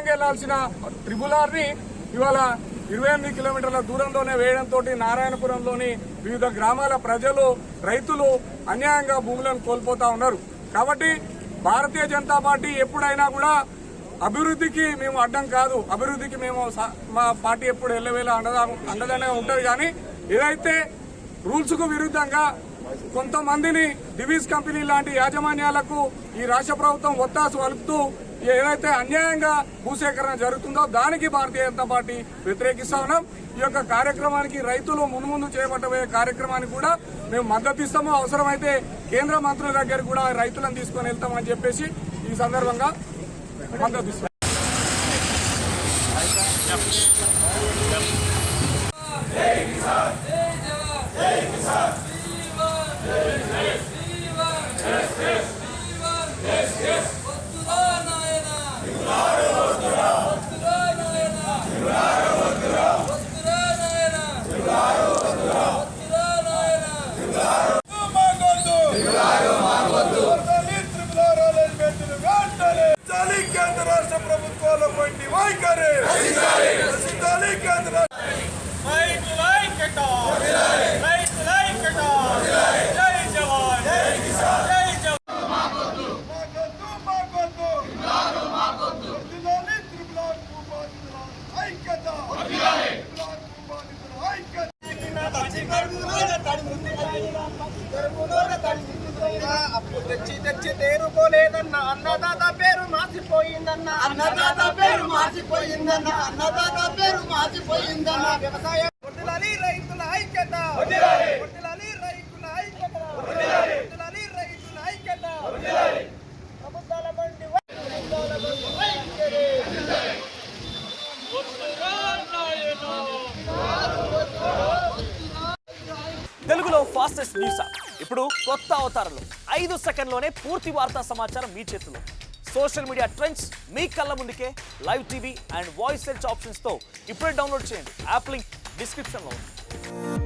దూరంగా వెళ్లాల్సిన RRRని ఇవాళ 28 కిలోమీటర్ల దూరంలోనే వేయడంతో నారాయణపురంలోని వివిధ గ్రామాల ప్రజలు, రైతులు అన్యాయంగా భూములను కోల్పోతా ఉన్నారు. కాబట్టి భారతీయ జనతా పార్టీ ఎప్పుడైనా కూడా అభివృద్ధికి మేము అడ్డం కాదు, అభివృద్ధికి మేము మా పార్టీ ఎప్పుడు ఎల్లవేళ అండగానే ఉంటుంది. కానీ ఏదైతే రూల్స్ కు విరుద్ధంగా కొంతమందిని డివిస్ కంపెనీ లాంటి యాజమాన్యాలకు ఈ రాష్ట్ర ప్రభుత్వం ఒత్తాసు వలుపుతూ ఏదైతే అన్యాయంగా భూసేకరణ జరుగుతుందో దానికి భారతీయ జనతా పార్టీ వ్యతిరేకిస్తా ఉన్నాం. ఈ యొక్క కార్యక్రమానికి రైతులు మున్ముందు చేపట్టబోయే కార్యక్రమానికి కూడా మేము మద్దతు ఇస్తాము. అవసరమైతే కేంద్ర మంత్రుల దగ్గర కూడా రైతులను తీసుకొని వెళ్తామని చెప్పేసి ఈ సందర్భంగా మద్దతు ఇస్తాం. కేంద్ర రాష్ట్ర ప్రభుత్వాల వంటి వైఖరి కేంద్ర అప్పు తెచ్చి తేరుకోలేదన్న అన్నదాత పేరు మార్చిపోయిందన్న, అన్నదాత పేరు మార్చిపోయిందన్న, అన్నదాత పేరు మార్చిపోయిందన్న. వ్యవసాయ రైతుల ఐక్యత, రైతుల ఐక్యత, రైతుల ఐక్యత. ప్రభుత్వాల బండి తెలుగులో ఫాస్టెస్ట్ న్యూస్ యాప్ ఇప్పుడు కొత్త అవతారంలో 5 సెకండ్లోనే పూర్తి వార్తా సమాచారం మీ చేతిలో. సోషల్ మీడియా ట్రెండ్స్ మీ కళ్ళ ముందుకే live TV and voice search ఆప్షన్స్తో ఇప్పుడే డౌన్లోడ్ చేయండి. యాప్ లింక్ డిస్క్రిప్షన్లో ఉంది.